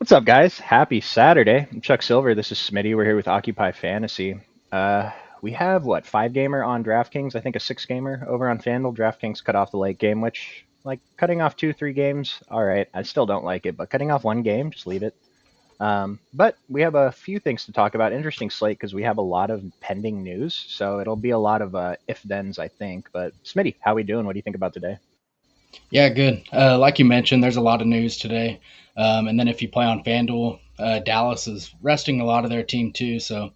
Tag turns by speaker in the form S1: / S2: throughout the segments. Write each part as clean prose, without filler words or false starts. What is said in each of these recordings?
S1: What's up, guys? Happy Saturday. I'm Chuck Silver. This is Smitty. We're here with Occupy Fantasy. Uh, we have what, 5 gamer on DraftKings? I think a 6 gamer over on FanDuel. DraftKings cut off the late game, which, like, cutting off 2, 3 games, all right. I still don't like it, but cutting off 1 game, just leave it. But we have a few things to talk about. Interesting slate because we have a lot of pending news, so it'll be a lot of if-thens, I think. But Smitty, how we doing? What do you think about today?
S2: Yeah, good. Like you mentioned, there's a lot of news today. And then if you play on FanDuel, Dallas is resting a lot of their team too. So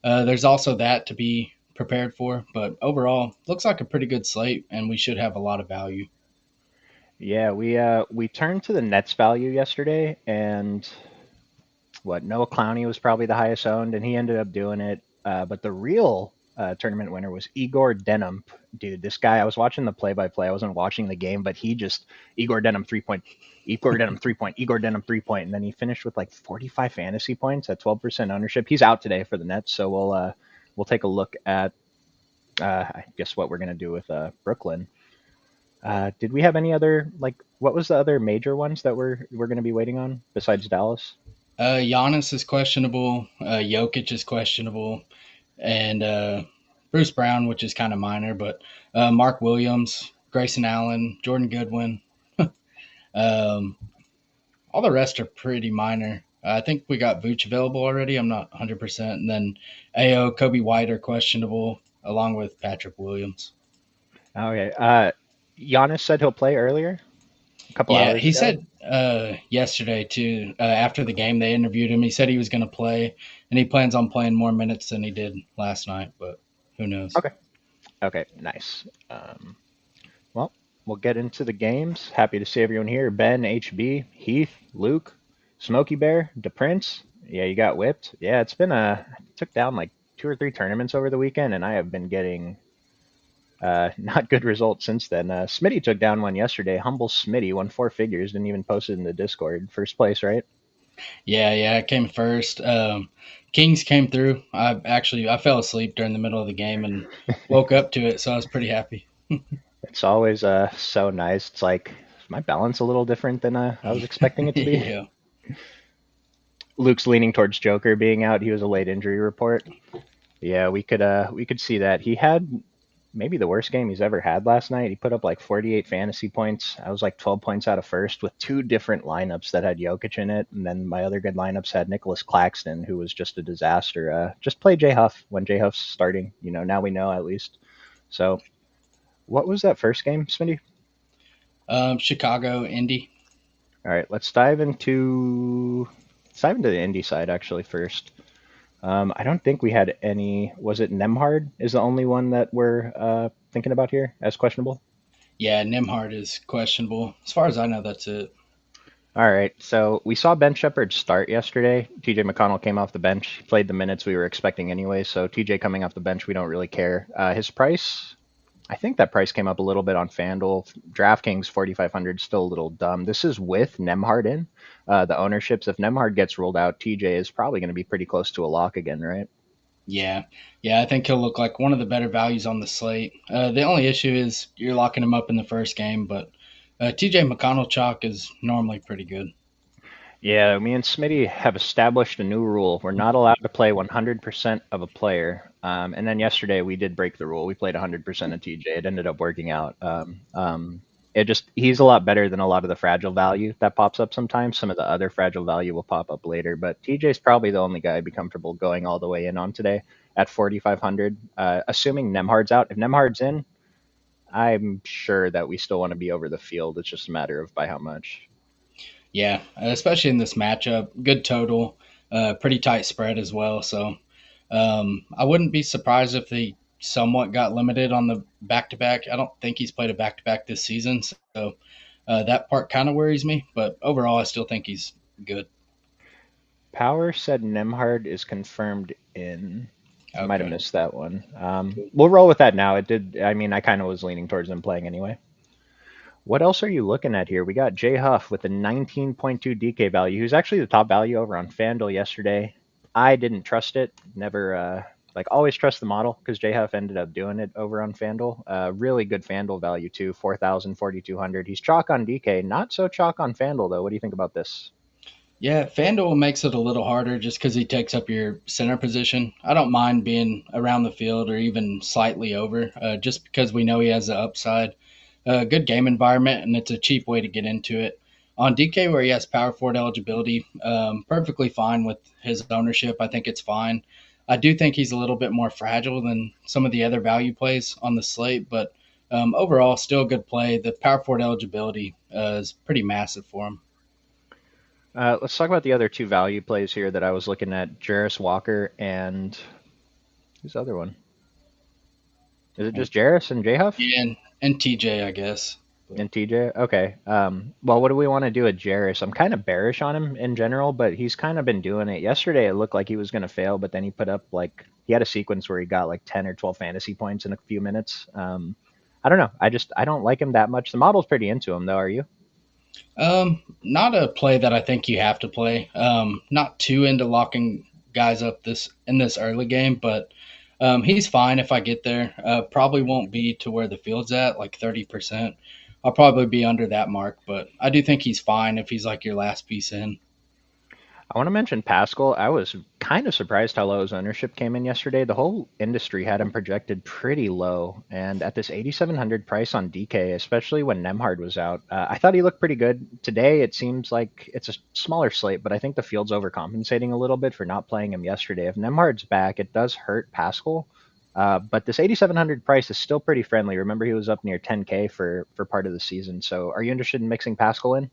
S2: there's also that to be prepared for. But overall, looks like a pretty good slate, and we should have a lot of value.
S1: Yeah, we turned to the Nets value yesterday, and what Noah Clowney was probably the highest owned, and he ended up doing it. But the real tournament winner was Igor Denham. Dude, this guy, I was watching the play by play. I wasn't watching the game, but he just Igor Denham 3 point, Igor Denham 3 point, Igor Denham 3 point, and then he finished with like 45 fantasy points at 12% ownership. He's out today for the Nets, so we'll take a look at I guess what we're gonna do with Brooklyn. Did we have any other like what was the other major ones that we're gonna be waiting on besides Dallas?
S2: Giannis is questionable. Jokic is questionable. And Bruce Brown, which is kind of minor. But Mark Williams, Grayson Allen, Jordan Goodwin. Um, all the rest are pretty minor. I think we got Vooch available already. I'm not 100%. And then AO, Kobe White are questionable, along with Patrick Williams.
S1: Okay. Giannis said he'll play earlier, a couple
S2: Yeah,
S1: hours
S2: he
S1: ago.
S2: said yesterday, too, after the game, they interviewed him. He said he was going to play, and he plans on playing more minutes than he did last night, but who knows?
S1: Okay. Okay. Nice. Well, we'll get into the games. Happy to see everyone here. Ben, HB, Heath, Luke, Smokey Bear, DePrince. Yeah, you got whipped. Yeah, it's been I took down like 2 or 3 tournaments over the weekend, and I have been getting not good results since then. Smitty took down one yesterday. Humble Smitty won 4 figures. Didn't even post it in the Discord. First place, right?
S2: Yeah, it came first. Kings came through. I fell asleep during the middle of the game and woke up to it, so I was pretty happy.
S1: It's always so nice. It's like is my balance a little different than I was expecting it to be.
S2: Yeah.
S1: Luke's leaning towards Joker being out. He was a late injury report. Yeah, we could see that. He had maybe the worst game he's ever had last night. He put up like 48 fantasy points. I was like 12 points out of first with 2 different lineups that had Jokic in it, and then my other good lineups had Nicholas Claxton, who was just a disaster. Just play J Huff when J Huff's starting. Now we know at least. So, what was that first game, Smitty?
S2: Chicago, Indy.
S1: All right, let's dive into the indie side actually first. I don't think we had any. Was it Nemhard? Is the only one that we're thinking about here as questionable?
S2: Yeah, Nimhard is questionable. As far as I know, that's it.
S1: All right. So we saw Ben Shepard start yesterday. TJ McConnell came off the bench. He played the minutes we were expecting anyway. So TJ coming off the bench, we don't really care. His price, I think that price came up a little bit on FanDuel. DraftKings 4,500 still a little dumb. This is with Nemhard in. The ownerships. If Nemhard gets ruled out, TJ is probably going to be pretty close to a lock again, right?
S2: Yeah, yeah, I think he'll look like one of the better values on the slate. The only issue is you're locking him up in the first game, but TJ McConnell chalk is normally pretty good.
S1: Yeah, me and Smitty have established a new rule. We're not allowed to play 100% of a player. And then yesterday we did break the rule. We played 100% of TJ. It ended up working out. He's a lot better than a lot of the fragile value that pops up sometimes. Some of the other fragile value will pop up later, but TJ's probably the only guy I'd be comfortable going all the way in on today at 4,500. Assuming Nemhard's out. If Nemhard's in, I'm sure that we still want to be over the field. It's just a matter of by how much.
S2: Yeah, especially in this matchup, good total, pretty tight spread as well. So I wouldn't be surprised if they somewhat got limited on the back to back. I don't think he's played a back to back this season, so that part kind of worries me. But overall, I still think he's good.
S1: Power said Nemhard is confirmed in. I might have
S2: Okay.
S1: missed that one. We'll roll with that now. It did. I mean, I kind of was leaning towards them playing anyway. What else are you looking at here? We got Jay Huff with a 19.2 DK value, who's actually the top value over on FanDuel yesterday. I didn't trust it. Never, like, always trust the model because Jay Huff ended up doing it over on FanDuel. Really good FanDuel value, too. 4,000, 4,200. He's chalk on DK. Not so chalk on FanDuel, though. What do you think about this?
S2: Yeah, FanDuel makes it a little harder just because he takes up your center position. I don't mind being around the field or even slightly over, just because we know he has the upside. Good game environment, and it's a cheap way to get into it. On DK, where he has power forward eligibility, perfectly fine with his ownership. I think it's fine. I do think he's a little bit more fragile than some of the other value plays on the slate, but overall, still a good play. The power forward eligibility is pretty massive for him.
S1: Let's talk about the other two value plays here that I was looking at: Jarris Walker and who's the other one? Is it just Jarris and J Huff?
S2: Yeah, and TJ, I guess. But
S1: And TJ? Okay. Well, what do we want to do with Jarris? I'm kind of bearish on him in general, but he's kind of been doing it. Yesterday, it looked like he was going to fail, but then he put up he had a sequence where he got like 10 or 12 fantasy points in a few minutes. I don't know. I don't like him that much. The model's pretty into him, though. Are you?
S2: not a play that I think you have to play. Not too into locking guys up this early game, but he's fine if I get there. Probably won't be to where the field's at, like 30%. I'll probably be under that mark, but I do think he's fine if he's like your last piece in.
S1: I want to mention Pascal. I was kind of surprised how low his ownership came in yesterday. The whole industry had him projected pretty low, and at this 8,700 price on DK, especially when Nemhard was out, I thought he looked pretty good. Today, it seems like it's a smaller slate, but I think the field's overcompensating a little bit for not playing him yesterday. If Nemhard's back, it does hurt Pascal. But this 8,700 price is still pretty friendly. Remember, he was up near 10K for part of the season. So, are you interested in mixing Pascal in?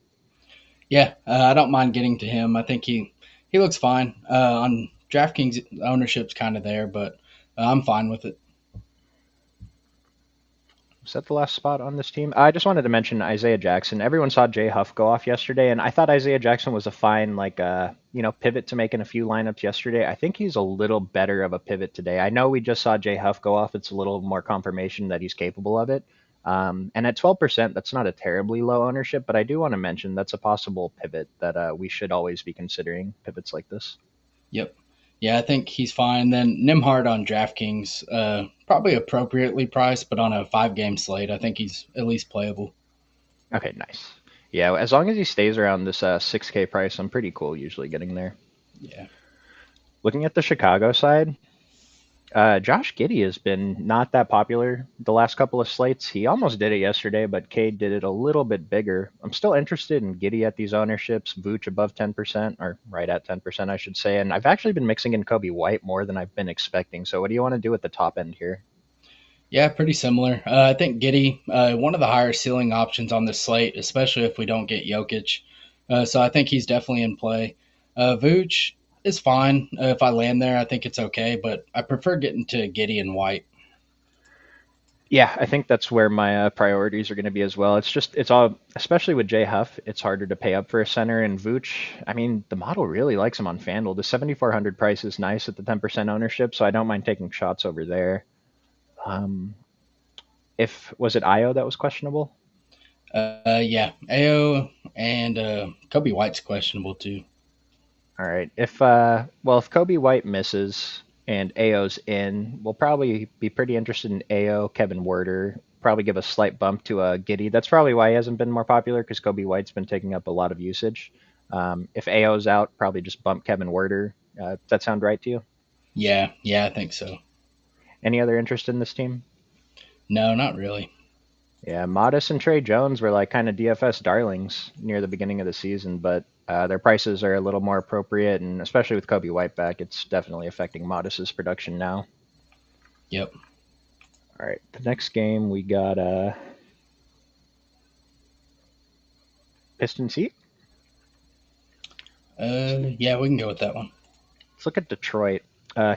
S2: Yeah, I don't mind getting to him. I think he looks fine. On DraftKings, ownership's kind of there, but I'm fine with it.
S1: Is that the last spot on this team? I just wanted to mention Isaiah Jackson. Everyone saw Jay Huff go off yesterday, and I thought Isaiah Jackson was a fine pivot to make in a few lineups yesterday. I think he's a little better of a pivot today. I know we just saw Jay Huff go off. It's a little more confirmation that he's capable of it. And at 12%, that's not a terribly low ownership, but I do want to mention that's a possible pivot that we should always be considering pivots like this.
S2: Yep. Yeah, I think he's fine. Then Nimhard on DraftKings, probably appropriately priced, but on a 5 game slate, I think he's at least playable.
S1: Okay, nice. Yeah, as long as he stays around this 6K price, I'm pretty cool usually getting there.
S2: Yeah.
S1: Looking at the Chicago side, Josh Giddey has been not that popular the last couple of slates. He almost did it yesterday, but Cade did it a little bit bigger. I'm still interested in Giddey at these ownerships, Vooch above 10%, or right at 10%, I should say. And I've actually been mixing in Kobe White more than I've been expecting. So what do you want to do at the top end here?
S2: Yeah, pretty similar. I think Giddy, one of the higher ceiling options on this slate, especially if we don't get Jokic. So I think he's definitely in play. Vooch is fine. If I land there, I think it's okay, but I prefer getting to Giddy and White.
S1: Yeah, I think that's where my priorities are going to be as well. It's all, especially with Jay Huff, it's harder to pay up for a center. And Vooch, I mean, the model really likes him on FanDuel. The 7,400 price is nice at the 10% ownership, so I don't mind taking shots over there. Um, if was it Io that was questionable?
S2: Yeah, AO and Kobe White's questionable too.
S1: All right. If Kobe White misses and Ao's in, we'll probably be pretty interested in Ao, Kevin Werder. Probably give a slight bump to Giddy. That's probably why he hasn't been more popular because Kobe White's been taking up a lot of usage. If Ao's out, probably just bump Kevin Werder. Does that sound right to you?
S2: Yeah, I think so.
S1: Any other interest in this team?
S2: No, not really.
S1: Yeah, Modest and Trey Jones were like kind of DFS darlings near the beginning of the season, but their prices are a little more appropriate, and especially with Kobe White back, it's definitely affecting Modest's production now.
S2: Yep.
S1: All right, the next game we got Pistons Heat.
S2: Yeah, we can go with that one.
S1: Let's look at Detroit.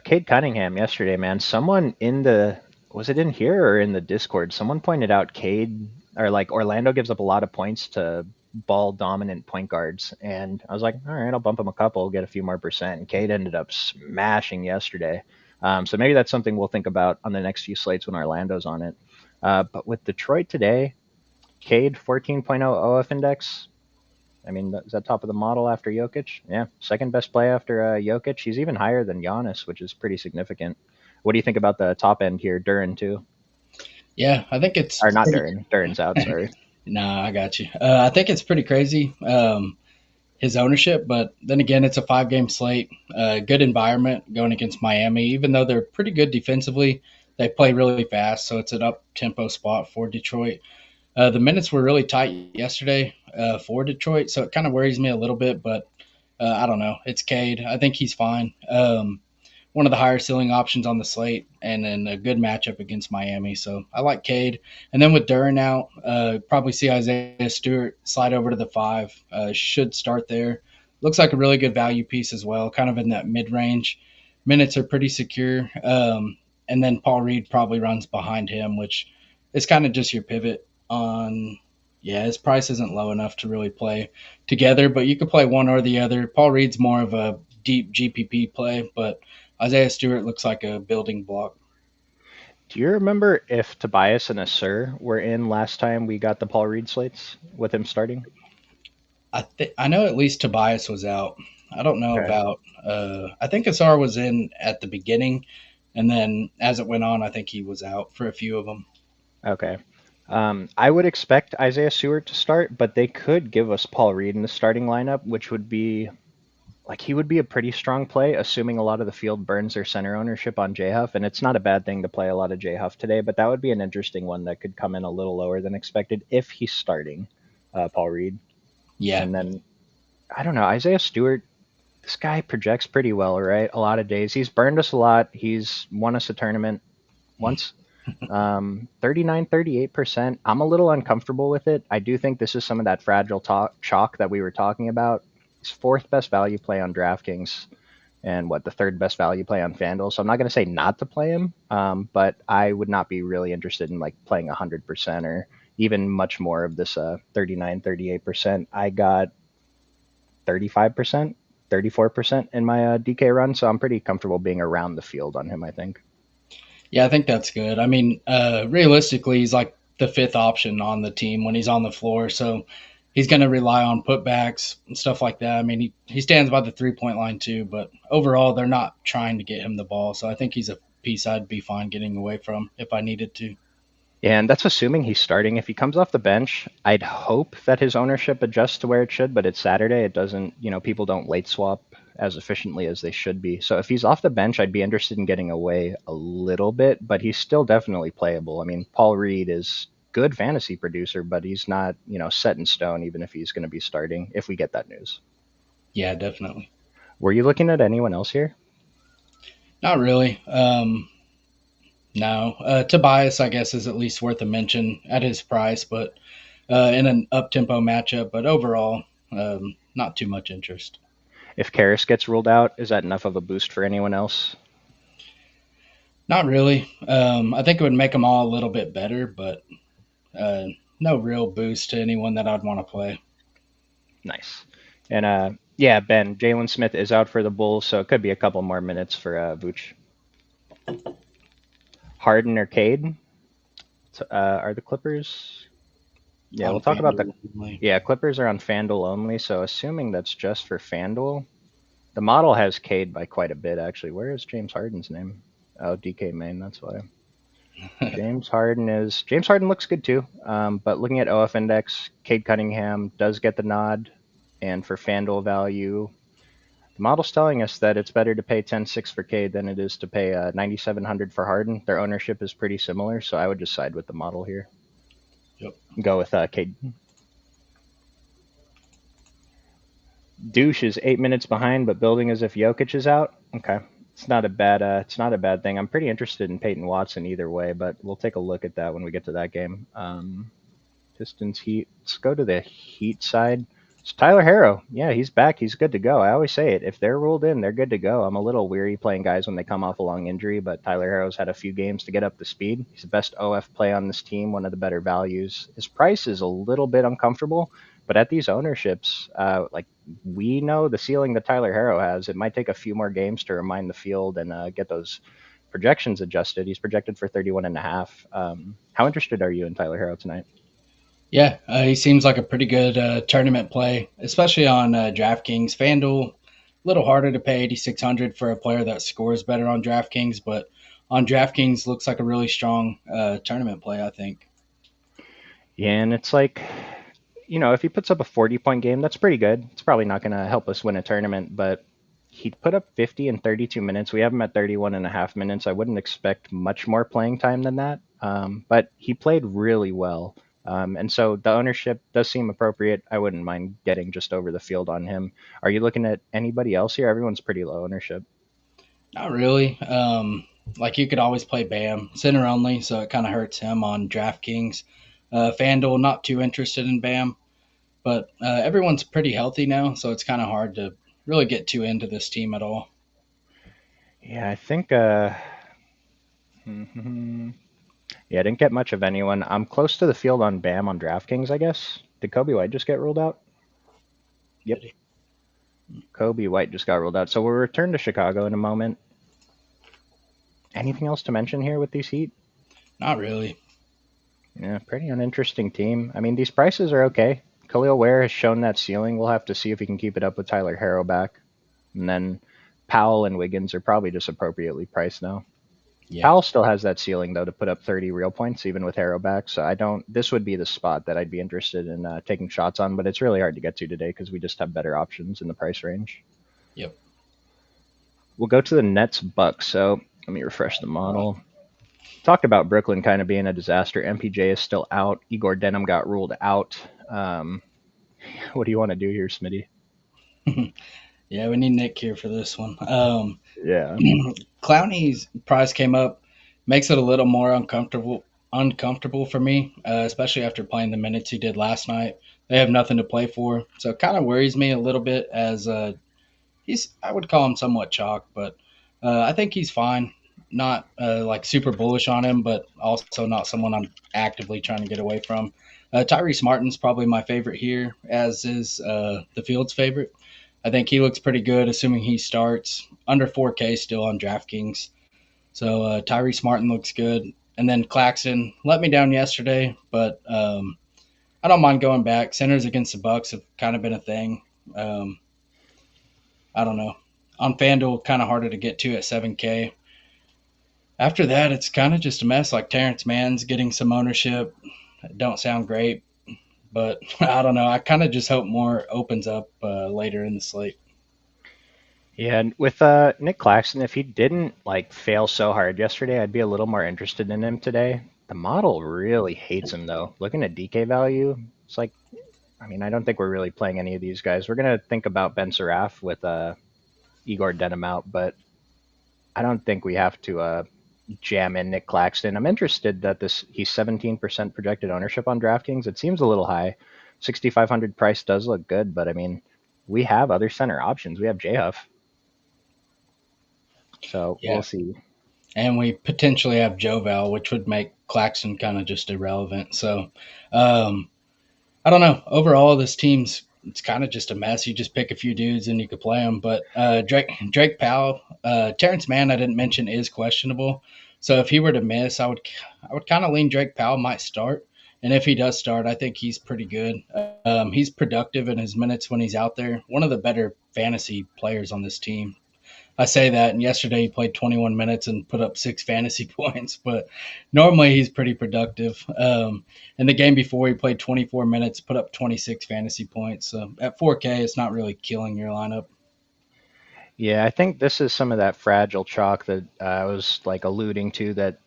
S1: Cade Cunningham yesterday, man. Someone was it in here or in the Discord? Someone pointed out Cade or like Orlando gives up a lot of points to ball dominant point guards, and I was like, all right, I'll bump him a couple, get a few more percent. And Cade ended up smashing yesterday. So maybe that's something we'll think about on the next few slates when Orlando's on it. But with Detroit today, Cade 14.0 OF index. I mean, is that top of the model after Jokic? Yeah, second best play after Jokic. He's even higher than Giannis, which is pretty significant. What do you think about the top end here, Duran too?
S2: Yeah, I think it's
S1: Or not Duran. Duran's out. Sorry.
S2: Nah, I got you. I think it's pretty crazy. his ownership. But then again, it's a 5 game slate, good environment going against Miami. Even though they're pretty good defensively, they play really fast, so it's an up tempo spot for Detroit. The minutes were really tight yesterday for Detroit, so it kind of worries me a little bit. But I don't know. It's Cade. I think he's fine. One of the higher ceiling options on the slate, and then a good matchup against Miami. So I like Cade. And then with Duran out, probably see Isaiah Stewart slide over to the 5. Should start there. Looks like a really good value piece as well, kind of in that mid range. Minutes are pretty secure. And then Paul Reed probably runs behind him, which is kind of just your pivot on. Yeah, his price isn't low enough to really play together, but you could play one or the other. Paul Reed's more of a deep GPP play, but Isaiah Stewart looks like a building block.
S1: Do you remember if Tobias and Asur were in last time we got the Paul Reed slates with him starting?
S2: I know at least Tobias was out. I don't know
S1: Okay.
S2: about. I think Asar was in at the beginning, and then as it went on, I think he was out for a few of them.
S1: Okay. I would expect Isaiah Stewart to start, but they could give us Paul Reed in the starting lineup, which would be like he would be a pretty strong play, assuming a lot of the field burns their center ownership on J Huff. And it's not a bad thing to play a lot of J Huff today, but that would be an interesting one that could come in a little lower than expected if he's starting Paul Reed.
S2: Yeah,
S1: And then I don't know, Isaiah Stewart. This guy projects pretty well, right? A lot of days. He's burned us a lot. He's won us a tournament once. 39, 38%. I'm a little uncomfortable with it. I do think this is some of that fragile chalk that we were talking about. He's fourth best value play on DraftKings and what the third best value play on FanDuel. So I'm not going to say not to play him, but I would not be really interested in like playing 100% or even much more of this 39, 38%. I got 35%, 34% in my DK run, so I'm pretty comfortable being around the field on him, I think.
S2: yeah, I think that's good. I mean, realistically, he's like the fifth option on the team when he's on the floor, so he's going to rely on putbacks and stuff like that. I mean, he stands by the 3 point line too, but overall, they're not trying to get him the ball, so I think he's a piece I'd be fine getting away from if I needed to.
S1: And that's assuming he's starting. If he comes off the bench, I'd hope that his ownership adjusts to where it should, but it's Saturday. It doesn't, people don't late swap as efficiently as they should be. So if he's off the bench, I'd be interested in getting away a little bit, but he's still definitely playable. I mean, Paul Reed is good fantasy producer, but he's not, set in stone, even if he's going to be starting, if we get that news.
S2: Yeah, definitely.
S1: Were you looking at anyone else here?
S2: Not really. No, Tobias, I guess, is at least worth a mention at his price, but in an up tempo matchup. But overall, not too much interest.
S1: If Karras gets ruled out, is that enough of a boost for anyone else?
S2: Not really. I think it would make them all a little bit better, but uh, no real boost to anyone that I'd want to play.
S1: Nice. And yeah, Ben, Jalen Smith is out for the Bulls, so it could be a couple more minutes for Vooch. Harden or Cade are the Clippers. Yeah, we'll
S2: On
S1: talk about the.
S2: FanDuel only.
S1: Yeah, Clippers are on FanDuel only, so assuming that's just for FanDuel, the model has Cade by quite a bit, actually. Where is James Harden's name? Oh, DK Main, that's why. James Harden looks good too, but looking at OF Index, Cade Cunningham does get the nod, and for FanDuel value, the model's telling us that it's better to pay 10.6 for Cade than it is to pay 9,700 for Harden. Their ownership is pretty similar, so I would just side with the model here.
S2: Yep.
S1: Go with Cade. Douche is 8 minutes behind, but building as if Jokic is out. Okay, it's not a bad thing. I'm pretty interested in Peyton Watson either way, but we'll take a look at that when we get to that game. Pistons Heat. Let's go to the Heat side. It's Tyler Harrow. Yeah, he's back. He's good to go. I always say it. If they're ruled in, they're good to go. I'm a little weary playing guys when they come off a long injury, but Tyler Harrow's had a few games to get up to speed. He's the best OF play on this team, one of the better values. His price is a little bit uncomfortable, but at these ownerships, like we know the ceiling that Tyler Harrow has, it might take a few more games to remind the field and get those projections adjusted. He's projected for 31 and a half. How interested are you in Tyler Harrow tonight?
S2: Yeah, he seems like a pretty good tournament play, especially on DraftKings. FanDuel, a little harder to pay 8,600 for a player that scores better on DraftKings, but on DraftKings looks like a really strong tournament play, I think.
S1: Yeah, and it's like if he puts up a 40-point game, that's pretty good. It's probably not going to help us win a tournament, but he put up 50 in 32 minutes. We have him at 31 and a half minutes. I wouldn't expect much more playing time than that, but he played really well. And so the ownership does seem appropriate. I wouldn't mind getting just over the field on him. Are you looking at anybody else here? Everyone's pretty low ownership.
S2: Not really. Like you could always play Bam center only, so it kind of hurts him on DraftKings. FanDuel, not too interested in Bam, but everyone's pretty healthy now, so it's kind of hard to really get too into this team at all.
S1: Yeah, I think. Mhm. Yeah, I didn't get much of anyone. I'm close to the field on Bam on DraftKings, I guess. Did Kobe White just get ruled out? Yep, Kobe White just got ruled out. So we'll return to Chicago in a moment. Anything else to mention here with these Heat?
S2: Not really.
S1: Yeah, pretty uninteresting team. I mean, these prices are okay. Khalil Ware has shown that ceiling. We'll have to see if he can keep it up with Tyler Harrow back. And then Powell and Wiggins are probably just appropriately priced now.
S2: Yeah.
S1: Powell still has that ceiling though to put up 30 real points even with Harrow back. So I don't. This would be the spot that I'd be interested in taking shots on, but it's really hard to get to today because we just have better options in the price range.
S2: Yep.
S1: We'll go to the Nets Bucks. So let me refresh the model. Talked about Brooklyn kind of being a disaster. MPJ is still out. Igor Denham got ruled out. Um, what do you want to do here, Smitty?
S2: Yeah, we need Nick here for this one.
S1: Yeah.
S2: Clowney's price came up, makes it a little more uncomfortable for me, especially after playing the minutes he did last night. They have nothing to play for, so it kind of worries me a little bit. As he's, I would call him somewhat chalk, but I think he's fine. Not like super bullish on him, but also not someone I'm actively trying to get away from. Tyrese Martin's probably my favorite here, as is the field's favorite. I think he looks pretty good, assuming he starts under 4K still on DraftKings. So Tyrese Martin looks good, and then Claxton let me down yesterday, but I don't mind going back. Centers against the Bucks have kind of been a thing. Um, I don't know. On FanDuel, kind of harder to get to at 7K. After that, it's kind of just a mess. Like Terrence Mann's getting some ownership. Don't sound great, but I don't know. I kind of just hope more opens up later in the slate.
S1: Yeah, and with Nick Claxton, if he didn't like fail so hard yesterday, I'd be a little more interested in him today. The model really hates him though. Looking at DK value, it's like, I mean, I don't think we're really playing any of these guys. We're gonna think about Ben Seraph with Igor Denham out, but I don't think we have to jam in Nick Claxton. I'm interested that this he's 17% projected ownership on DraftKings. It seems a little high. 6,500 price does look good, but I mean, we have other center options. We have J Huff, so we'll
S2: Yeah,
S1: see.
S2: and we potentially have Joval, which would make Claxton kind of just irrelevant. So um, I don't know. Overall, this team's it's kind of just a mess. You just pick a few dudes and you could play them. But Drake Powell, Terrence Mann, I didn't mention is questionable. So if he were to miss, I would kind of lean Drake Powell might start. And if he does start, I think he's pretty good. He's productive in his minutes when he's out there. One of the better fantasy players on this team. I say that, and yesterday he played 21 minutes and put up 6 fantasy points, but normally he's pretty productive. And the game before he played 24 minutes, put up 26 fantasy points. So at 4K, it's not really killing your lineup.
S1: Yeah, I think this is some of that fragile chalk that I was like alluding to. That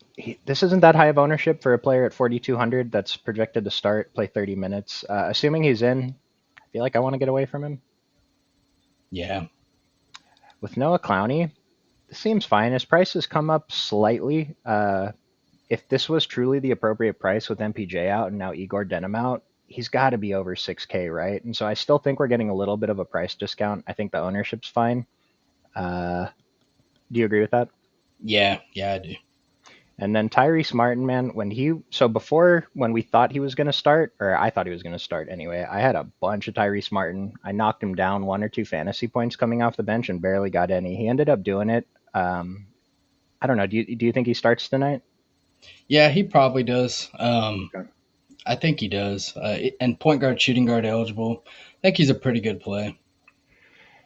S1: this isn't that high of ownership for a player at 4,200 that's projected to start, play 30 minutes. Assuming he's in, I feel like I want to get away from him.
S2: Yeah,
S1: With Noah Clowney, this seems fine. His price has come up slightly. If this was truly the appropriate price with MPJ out and now Igor Denham out, he's got to be over 6K, right? And so I still think we're getting a little bit of a price discount. I think the ownership's fine. Uh, do you agree with that?
S2: yeah, I do.
S1: And then Tyrese Martin, man, before when we thought he was going to start, or I thought he was going to start anyway, I had a bunch of Tyrese Martin. I knocked him down 1 or 2 fantasy points coming off the bench and barely got any. He ended up doing it. I don't know. Do you think he starts tonight?
S2: Yeah, he probably does.
S1: Okay.
S2: I think he does. And point guard, shooting guard eligible. I think he's a pretty good play.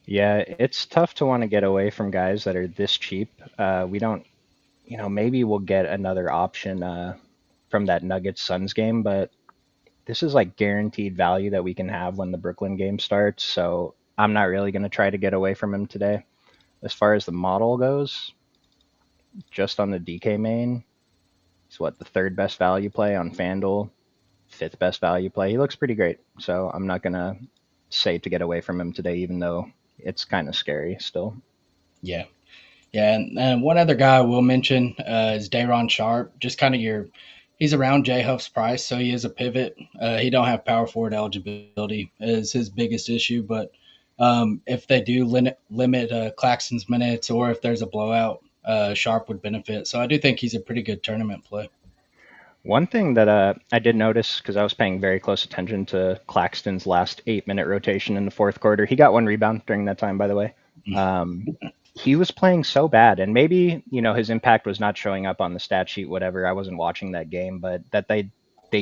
S1: Yeah, it's tough to want to get away from guys that are this cheap. We don't, maybe we'll get another option from that Nuggets Suns game, but this is like guaranteed value that we can have when the Brooklyn game starts. So I'm not really going to try to get away from him today. As far as the model goes, just on the DK main, he's what, the third best value play on FanDuel, fifth best value play. He looks pretty great. So I'm not going to say to get away from him today, even though it's kind of scary still.
S2: Yeah. Yeah, and one other guy I will mention is Dayron Sharp. Just kind of he's around J Huff's price, so he is a pivot. He don't have power forward eligibility is his biggest issue, but if they do limit Claxton's minutes or if there's a blowout, Sharp would benefit. So I do think he's a pretty good tournament play.
S1: One thing that I did notice, because I was paying very close attention to Claxton's last 8 minute rotation in the fourth quarter, he got one rebound during that time, by the way. Um, he was playing so bad, and maybe his impact was not showing up on the stat sheet. Whatever, I wasn't watching that game, but that they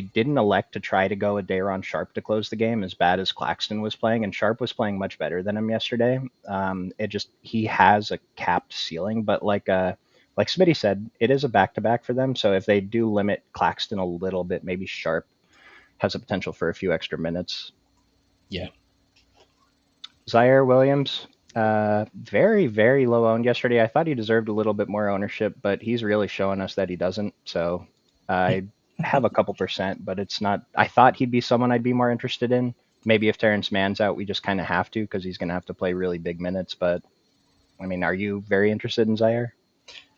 S1: didn't elect to try to go with Dayron Sharp to close the game as bad as Claxton was playing, and Sharp was playing much better than him yesterday. He has a capped ceiling, but like Smitty said, it is a back-to-back for them. So if they do limit Claxton a little bit, maybe Sharp has a potential for a few extra minutes.
S2: Yeah.
S1: Zaire Williams, very, very low owned yesterday. I thought he deserved a little bit more ownership, but he's really showing us that he doesn't. So I have a couple percent, but it's not. I thought he'd be someone I'd be more interested in. Maybe if Terrence Mann's out, we just kind of have to because he's going to have to play really big minutes. But I mean, are you very interested in Zaire?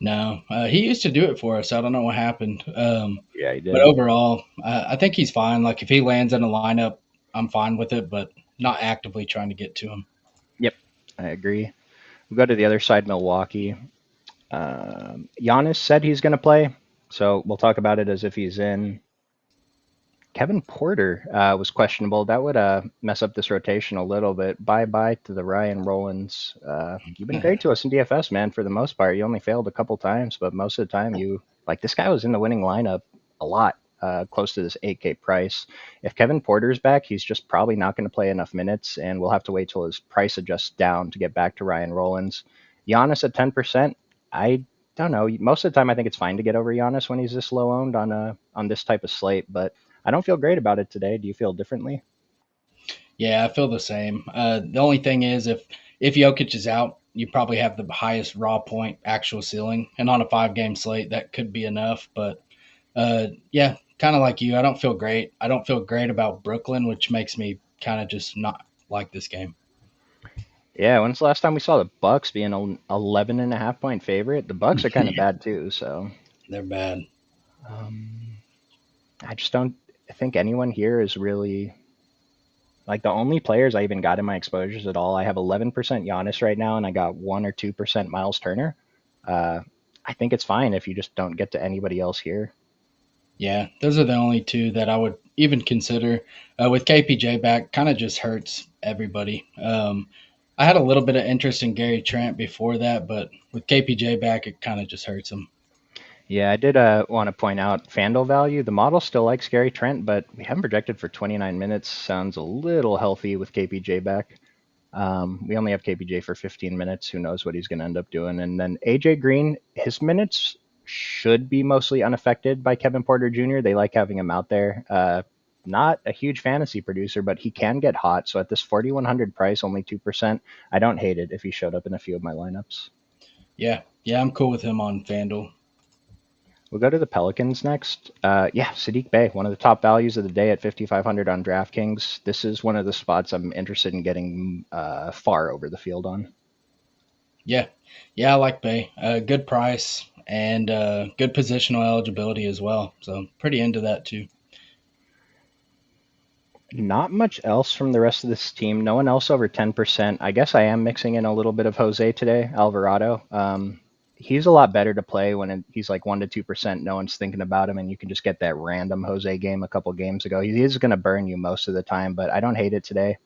S2: No, he used to do it for us. I don't know what happened.
S1: Yeah, he
S2: But
S1: did.
S2: overall, I think he's fine. Like if he lands in a lineup, I'm fine with it, but not actively trying to get to him.
S1: Yep, I agree. We'll go to the other side, Milwaukee. Giannis said he's going to play, so we'll talk about it as if he's in. Kevin Porter was questionable. That would mess up this rotation a little bit. Bye bye to the Ryan Rollins. You've been great to us in DFS, man. For the most part, you only failed a couple times, but most of the time, you like this guy was in the winning lineup a lot, close to this 8K price. If Kevin Porter's back, he's just probably not going to play enough minutes, and we'll have to wait till his price adjusts down to get back to Ryan Rollins. Giannis at 10%. I don't know. Most of the time, I think it's fine to get over Giannis when he's this low owned on this type of slate, but I don't feel great about it today. Do you feel differently?
S2: Yeah, I feel the same. The only thing is, if Jokic is out, you probably have the highest raw point actual ceiling, and on a 5 game slate, that could be enough. But yeah, kind of like you, I don't feel great. I don't feel great about Brooklyn, which makes me kind of just not like this game.
S1: Yeah, when's the last time we saw the Bucks being an 11 and a half point favorite? The Bucks are kind of bad too, so
S2: They're bad.
S1: um, I just don't think anyone here is really like the only players I even got in my exposures at all. I have 11% Giannis right now, and I got 1 or 2% Miles Turner. Uh, I think it's fine if you just don't get to anybody else here.
S2: Yeah, those are the only two that I would even consider. With KPJ back, kind of just hurts everybody. I had a little bit of interest in Gary Trent before that, but with KPJ back, it kind of just hurts him.
S1: Yeah, I did want to point out FanDuel value. The model still likes Gary Trent, but we haven't projected for 29 minutes. Sounds a little healthy with KPJ back. We only have KPJ for 15 minutes. Who knows what he's going to end up doing? And then AJ Green, his minutes should be mostly unaffected by Kevin Porter Jr. They like having him out there. Not a huge fantasy producer, but he can get hot. So at this 4,100 price, only 2%, I don't hate it if he showed up in a few of my lineups.
S2: Yeah, yeah, I'm cool with him on FanDuel.
S1: We'll go to the Pelicans next. Yeah, Sadiq Bey, one of the top values of the day at 5,500 on DraftKings. This is one of the spots I'm interested in getting far over the field on.
S2: Yeah, yeah, I like Bay. Good price and good positional eligibility as well. So pretty into that too.
S1: Not much else from the rest of this team. No one else over 10%. I guess I am mixing in a little bit of Jose today, Alvarado. He's a lot better to play when he's like 1 to 2%. No one's thinking about him, and you can just get that random Jose game a couple games ago. He is going to burn you most of the time, but I don't hate it today.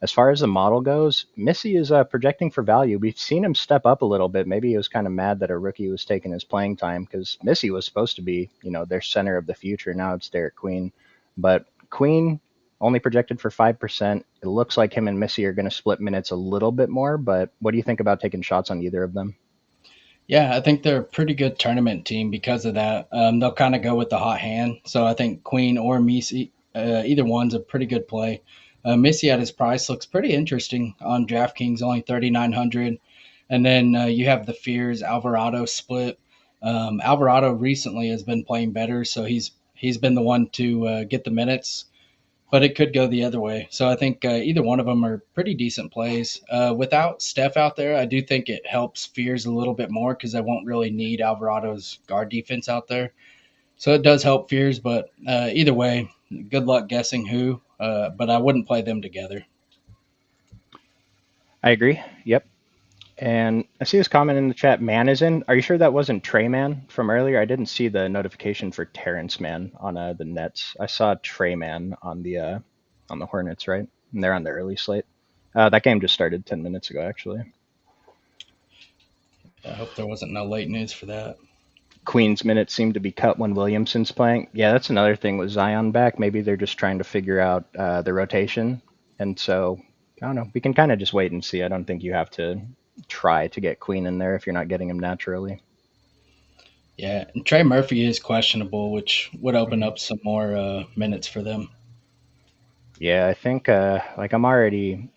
S1: As far as the model goes, Missy is projecting for value. We've seen him step up a little bit. Maybe he was kind of mad that a rookie was taking his playing time because Missy was supposed to be, their center of the future. Now it's Derek Queen. But Queen only projected for 5%. It looks like him and Missy are going to split minutes a little bit more. But what do you think about taking shots on either of them?
S2: Yeah, I think they're a pretty good tournament team because of that. They'll kind of go with the hot hand. So I think Queen or Either one's a pretty good play. Missy at his price looks pretty interesting on DraftKings, only 3,900. And then you have the Fears Alvarado split. Alvarado recently has been playing better, so he's been the one to get the minutes, but it could go the other way. So I think either one of them are pretty decent plays. Without Steph out there, I do think it helps Fears a little bit more because I won't really need Alvarado's guard defense out there. So it does help Fears, but either way, good luck guessing who. But I wouldn't play them together.
S1: I agree. Yep. And I see this comment in the chat. Man is in. Are you sure that wasn't Trey Man from earlier? I didn't see the notification for Terrence Man on the Nets. I saw Trey Man on the Hornets, right? And they're on the early slate. That game just started 10 minutes ago, actually.
S2: I hope there wasn't no late news for that.
S1: Queen's minutes seem to be cut when Williamson's playing. Yeah, that's another thing with Zion back. Maybe they're just trying to figure out the rotation. And so, I don't know. We can kind of just wait and see. I don't think you have to try to get Queen in there if you're not getting him naturally.
S2: Yeah, and Trey Murphy is questionable, which would open up some more minutes for them.
S1: Yeah, I think like I'm already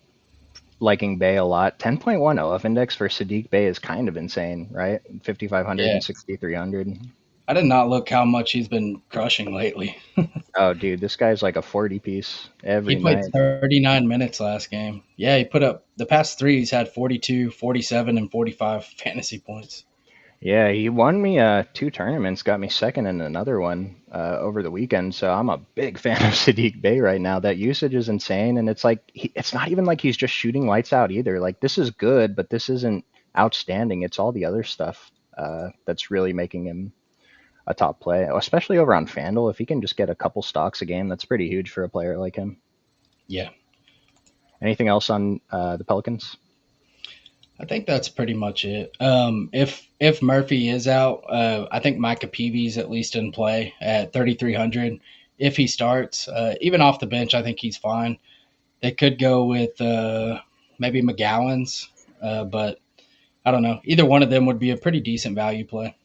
S1: liking Bay a lot. 10.1 OF index for Sadiq Bay is kind of insane, right? 5,500
S2: Yeah,
S1: and 6,300.
S2: I did not look how much he's been crushing lately.
S1: Oh, dude, this guy's like a 40 piece
S2: He
S1: every
S2: played
S1: night.
S2: 39 minutes last game. Yeah, he put up the past three. He's had 42, 47, and 45 fantasy points.
S1: Yeah, he won me two tournaments, got me second in another one over the weekend. So I'm a big fan of Sadiq Bey right now. That usage is insane, and it's like it's not even like he's just shooting lights out either. Like this is good, but this isn't outstanding. It's all the other stuff that's really making him a top play, especially over on FanDuel. If he can just get a couple stocks a game, that's pretty huge for a player like him.
S2: Yeah,
S1: Anything else on the Pelicans?
S2: I think that's pretty much it. If Murphy is out, I think Micah Peavy's at least in play at 3,300. If he starts, even off the bench, I think he's fine. They could go with maybe McGowan's, but I don't know. Either one of them would be a pretty decent value play.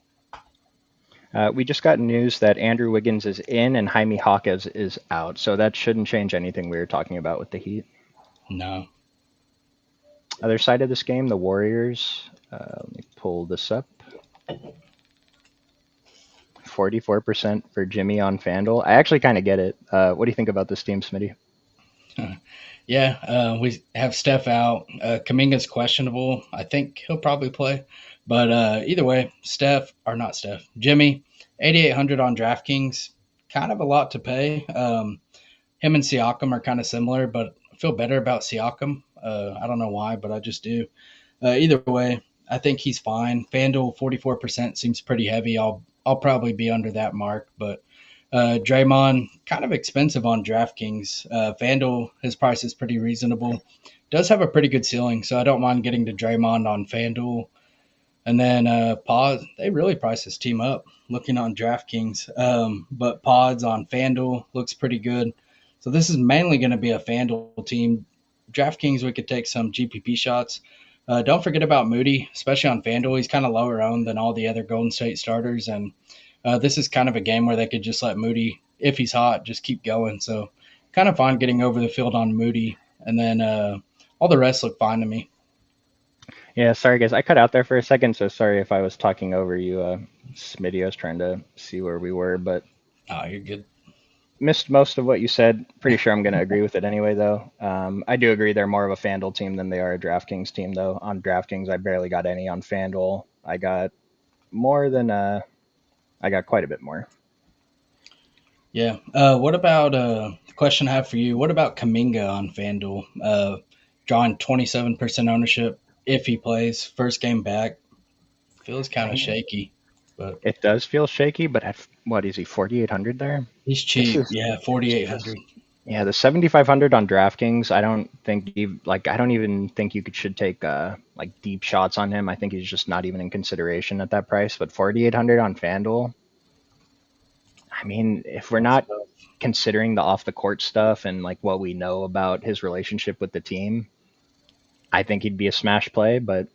S1: We just got news that Andrew Wiggins is in and Jaime Hawkes is out, so that shouldn't change anything we were talking about with the Heat.
S2: No.
S1: Other side of this game, the Warriors. Let me pull this up. 44% for Jimmy on FanDuel. I actually kind of get it. What do you think about this team, Smitty?
S2: Yeah, we have Steph out. Kaminga's questionable. I think he'll probably play. But either way, Jimmy, 8,800 on DraftKings, kind of a lot to pay. Him and Siakam are kind of similar, but I feel better about Siakam. I don't know why, but I just do. Either way, I think he's fine. FanDuel 44% seems pretty heavy. I'll probably be under that mark, but Draymond kind of expensive on DraftKings. FanDuel, his price is pretty reasonable. Does have a pretty good ceiling, so I don't mind getting to Draymond on FanDuel. And then Pods, they really price this team up looking on DraftKings. But Pods on FanDuel looks pretty good. So this is mainly going to be a FanDuel team. DraftKings, we could take some GPP shots. Don't forget about Moody, especially on FanDuel. He's kind of lower owned than all the other Golden State starters. And this is kind of a game where they could just let Moody, if he's hot, just keep going. So kind of fine getting over the field on Moody. And then all the rest look fine to me.
S1: Yeah, sorry guys, I cut out there for a second, so sorry if I was talking over you, Smitty. I was trying to see where we were, but
S2: Oh, you're good.
S1: missed most of what you said. Pretty sure I'm going to agree with it anyway, though. I do agree they're more of a FanDuel team than they are a DraftKings team, though. On DraftKings, I barely got any. On FanDuel, I got more than I got quite a bit more.
S2: Yeah. What about the question I have for you? What about Kaminga on FanDuel? Drawing 27% ownership if he plays first game back. Feels kind of shaky, but
S1: It does feel shaky, but at, what is he, 4,800 there?
S2: he's
S1: This
S2: cheap.
S1: is
S2: Yeah,
S1: it's
S2: 4,800.
S1: just yeah, the 7,500 on DraftKings. I don't think I don't even think should take like deep shots on him. I think he's just not even in consideration at that price. But 4,800 on FanDuel. I mean, if we're
S2: That's
S1: not
S2: tough.
S1: considering the off the court stuff and like what we know about his relationship with the team, I think he'd be a smash play. But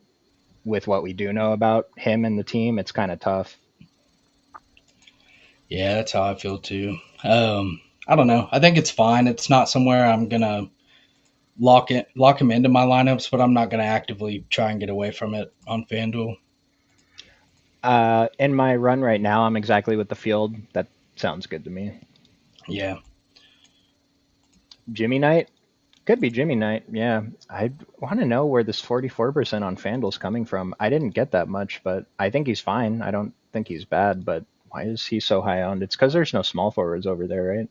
S1: with what we do know about him and the team, it's kind of tough.
S2: Yeah, that's how I feel too. I don't know. I think it's fine. It's not somewhere I'm gonna lock him into my lineups, but I'm not gonna actively try and get away from it on FanDuel.
S1: In my run right now, I'm exactly with the field. That sounds good to me.
S2: Yeah,
S1: Jimmy Knight could be Jimmy Knight. Yeah, I want to know where this 44% on FanDuel's coming from. I didn't get that much, but I think he's fine. I don't think he's bad, but why is he so high owned? It's because there's no small forwards over there, right?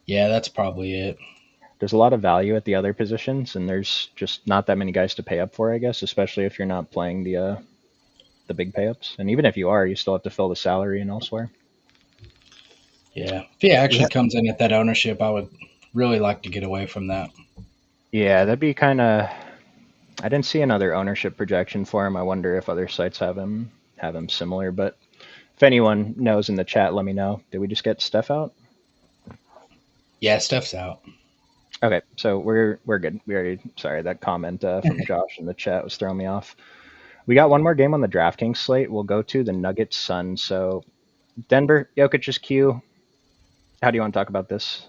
S2: yeah, that's probably it.
S1: There's a lot of value at the other positions, and there's just not that many guys to pay up for, I guess, especially if you're not playing the big pay ups. And even if you are, you still have to fill the salary and elsewhere.
S2: Yeah, if he
S1: We
S2: actually
S1: ha-
S2: comes in at that ownership, I would really like to get away from that.
S1: yeah, that'd be kind of. I didn't see another ownership projection for him. I wonder if other sites have him similar. But if anyone knows in the chat, let me know. Did we just get Steph out?
S2: Yeah, Steph's out.
S1: Okay, so we're good. We already sorry that comment from Josh in the chat was throwing me off. We got one more game on the DraftKings slate. We'll go to the Nuggets Suns. So Denver, Jokic's Q. How do you want to talk about this?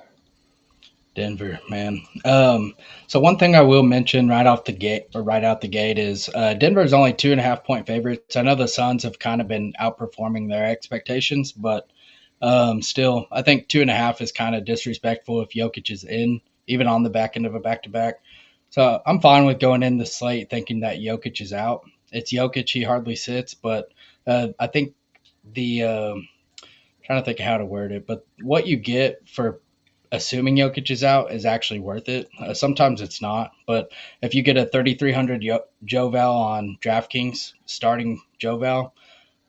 S2: Denver, man. So one thing I will mention right out the gate is Denver's only 2.5 point favorites. I know the Suns have kind of been outperforming their expectations, but still, I think 2.5 is kind of disrespectful if Jokic is in, even on the back end of a back to back. So I'm fine with going in the slate thinking that Jokic is out. It's Jokic; he hardly sits, but I think the trying to think of how to word it, but what you get for assuming Jokic is out is actually worth it. Sometimes it's not, but if you get a 3,300 Joval on DraftKings starting Joval,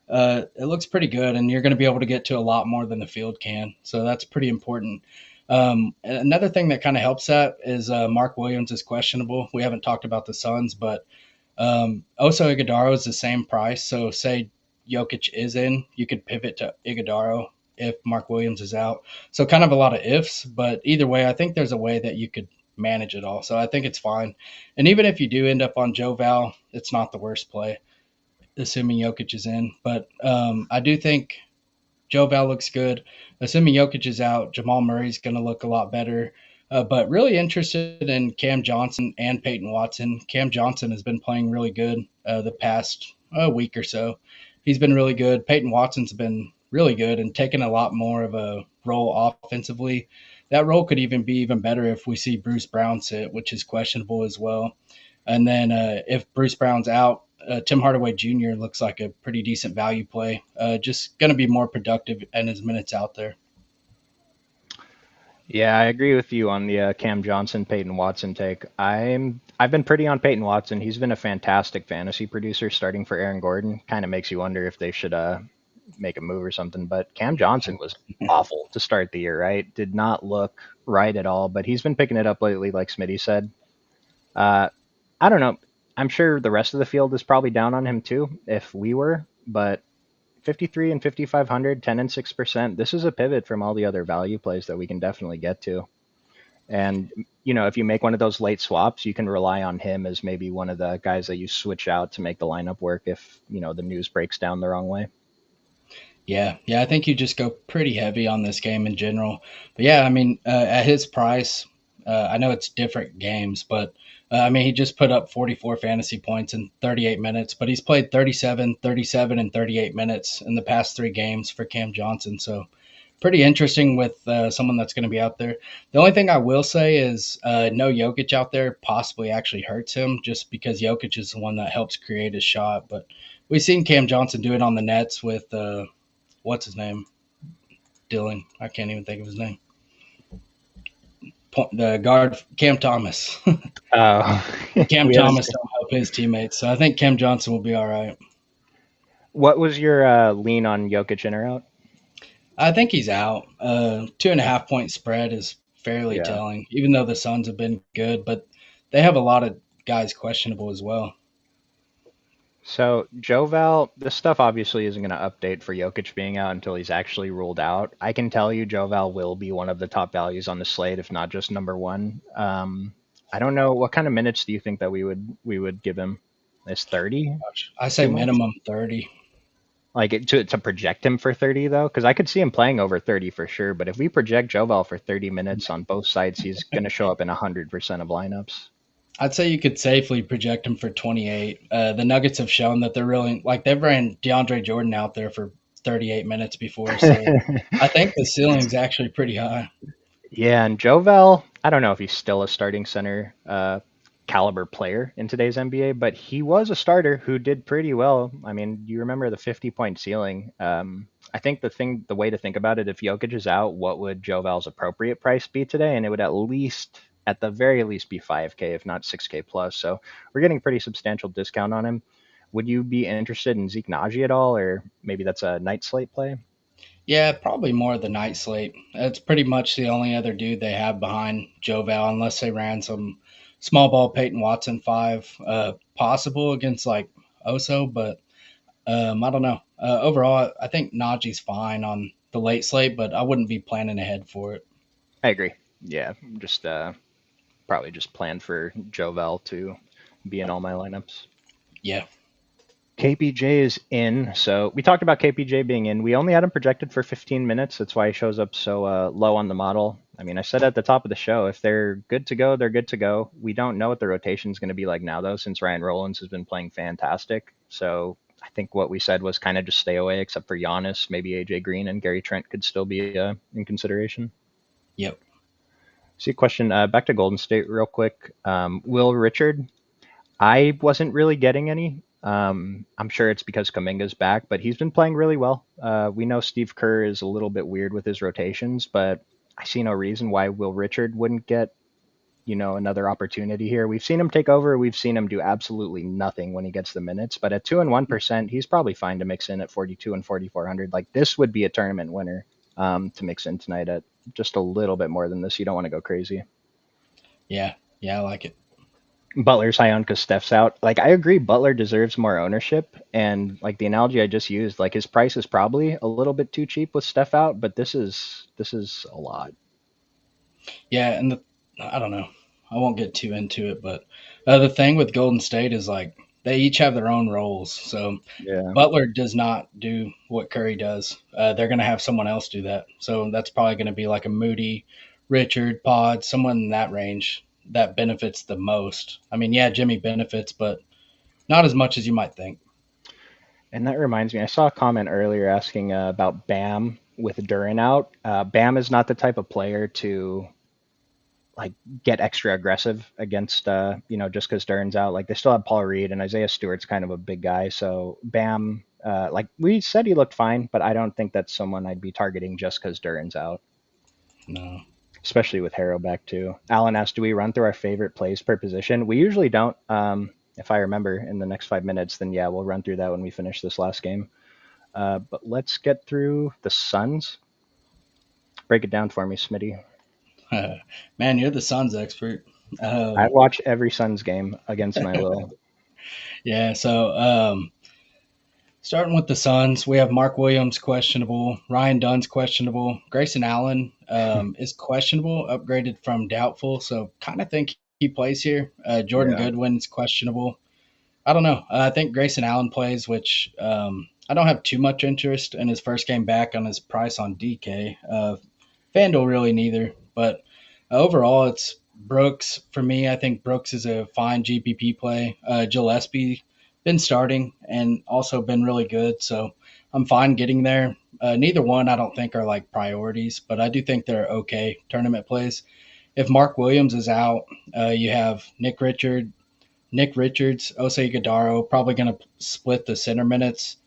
S2: it looks pretty good, and you're going to be able to get to a lot more than the field can. So that's pretty important. And another thing that kind of helps that is Mark Williams is questionable. We haven't talked about the Suns, but Oso Iguodaro is the same price. So say Jokic is in, you could pivot to Iguodaro if Mark Williams is out. So kind of a lot of ifs, but either way, I think there's a way that you could manage it all. So I think it's fine. And even if you do end up on Joe Val, it's not the worst play, assuming Jokic is in. But I do think Joe Val looks good. Assuming Jokic is out, Jamal Murray's going to look a lot better. But really interested in Cam Johnson and Peyton Watson. Cam Johnson has been playing really good the past week or so. He's been really good. Peyton Watson's been really good and taken a lot more of a role offensively. That role could even be even better if we see Bruce Brown sit, which is questionable as well. And then if Bruce Brown's out, Tim Hardaway Jr. looks like a pretty decent value play. Just going to be more productive in his minutes out there.
S1: Yeah, I agree with you on the Cam Johnson, Peyton Watson take. I've been pretty on Peyton Watson. He's been a fantastic fantasy producer starting for Aaron Gordon. Kind of makes you wonder if they should make a move or something. But Cam Johnson was awful to start the year, right? Did not look right at all. But he's been picking it up lately, like Smitty said. Uh, I don't know. I'm sure the rest of the field is probably down on him too, if we were. But 53 and 5,500, 10 and 6%. This is a pivot from all the other value plays that we can definitely get to. And if you make one of those late swaps, you can rely on him as maybe one of the guys that you switch out to make the lineup work if the news breaks down the wrong way.
S2: Yeah, I think you just go pretty heavy on this game in general. But yeah, I mean, at his price, I know it's different games, but I mean, he just put up 44 fantasy points in 38 minutes, but he's played 37, 37, and 38 minutes in the past three games for Cam Johnson. So pretty interesting with someone that's going to be out there. The only thing I will say is no Jokic out there possibly actually hurts him just because Jokic is the one that helps create his shot. But we've seen Cam Johnson do it on the Nets with what's his name? Dylan. I can't even think of his name. The guard Cam Thomas.
S1: Uh,
S2: Cam
S1: we have.
S2: Thomas don't help his teammates, so I think Cam Johnson will be all right.
S1: What was your lean on Jokic in or out?
S2: I think he's out. 2.5 point spread is fairly
S1: Yeah.
S2: telling, even though the Suns have been good, but they have a lot of guys questionable as well.
S1: So Joval, this stuff obviously isn't going to update for Jokic being out until he's actually ruled out. I can tell you Joval will be one of the top values on the slate, if not just number one. I don't know what kind of minutes do you think that we would give him? Is 30
S2: I say
S1: too much?
S2: minimum 30.
S1: Like to project him for 30 though, because I could see him playing over 30 for sure. But if we project Jovel for 30 minutes on both sides, he's going to show up in 100% of lineups.
S2: I'd say you could safely project him for 28. The Nuggets have shown that they're really like they've ran DeAndre Jordan out there for 38 minutes before, so I think the ceiling's actually pretty high.
S1: Yeah, and Jovel, I don't know if he's still a starting center caliber player in today's NBA, but he was a starter who did pretty well. I mean, you remember the 50-point ceiling. I think the way to think about it, if Jokic is out, what would Jovel's appropriate price be today? And it would at the very least, be 5K, if not 6K plus. So we're getting a pretty substantial discount on him. Would you be interested in Zeke Naji at all, or maybe that's a night slate play?
S2: Yeah, probably more the night slate. It's pretty much the only other dude they have behind Joval, unless they ran some small ball Peyton Watson five, possible against like Oso, but I don't know. Overall, I think Najee's fine on the late slate, but I wouldn't be planning ahead for it.
S1: I agree. Yeah, just probably just planned for Jovel to be in all my lineups.
S2: Yeah.
S1: KPJ is in. So we talked about KPJ being in. We only had him projected for 15 minutes. That's why he shows up so low on the model. I mean, I said at the top of the show, if they're good to go, they're good to go. We don't know what the rotation is going to be like now, though, since Ryan Rollins has been playing fantastic. So I think what we said was kind of just stay away, except for Giannis. Maybe AJ Green and Gary Trent could still be in consideration.
S2: Yep.
S1: See a question back to Golden State real quick. Will Richard, I wasn't really getting any. I'm sure it's because Kaminga's back, but he's been playing really well. We know Steve Kerr is a little bit weird with his rotations, but I see no reason why Will Richard wouldn't get, another opportunity here. We've seen him take over. We've seen him do absolutely nothing when he gets the minutes, but at 2 and 1%, he's probably fine to mix in at 42 and 4,400. Like this would be a tournament winner to mix in tonight at just a little bit more than this. You don't want to go crazy.
S2: Yeah. Yeah, I like it.
S1: Butler's high on because Steph's out. Like I agree, Butler deserves more ownership, and like the analogy I just used, like his price is probably a little bit too cheap with Steph out, but this is a lot.
S2: Yeah, and I don't know. I won't get too into it, but the thing with Golden State is like they each have their own roles. So
S1: Yeah,
S2: Butler does not do what Curry does. They're going to have someone else do that. So that's probably going to be like a Moody, Richard, Pod, someone in that range that benefits the most. I mean, yeah, Jimmy benefits, but not as much as you might think.
S1: and that reminds me, I saw a comment earlier asking about Bam with Duran out. Bam is not the type of player to like get extra aggressive against just because Duran's out. Like they still have Paul Reed and Isaiah Stewart's kind of a big guy. So Bam, like we said, he looked fine, but I don't think that's someone I'd be targeting just because Duran's out,
S2: No.
S1: especially with Harrow back too. Alan asked, "Do we run through our favorite plays per position?" We usually don't. If I remember in the next 5 minutes, then yeah, we'll run through that when we finish this last game. But let's get through the Suns. Break it down for me, Smitty.
S2: Man, you're the Suns expert.
S1: I
S2: Um,
S1: watch every Suns game against my will.
S2: yeah, so starting with the Suns, we have Mark Williams questionable, Ryan Dunn's questionable, Grayson Allen is questionable, upgraded from doubtful, so kind of think he plays here. Jordan
S1: Yeah.
S2: Goodwin's questionable. I don't know. I think Grayson Allen plays, which I don't have too much interest in his first game back on his price on DK. FanDuel really neither, but overall it's Brooks for me. I think Brooks is a fine GPP play. Gillespie been starting and also been really good, so I'm fine getting there. Neither one I don't think are like priorities, but I do think they're okay tournament plays. If Mark Williams is out, you have Nick Richards, Osei Gadaro, probably going to split the center minutes.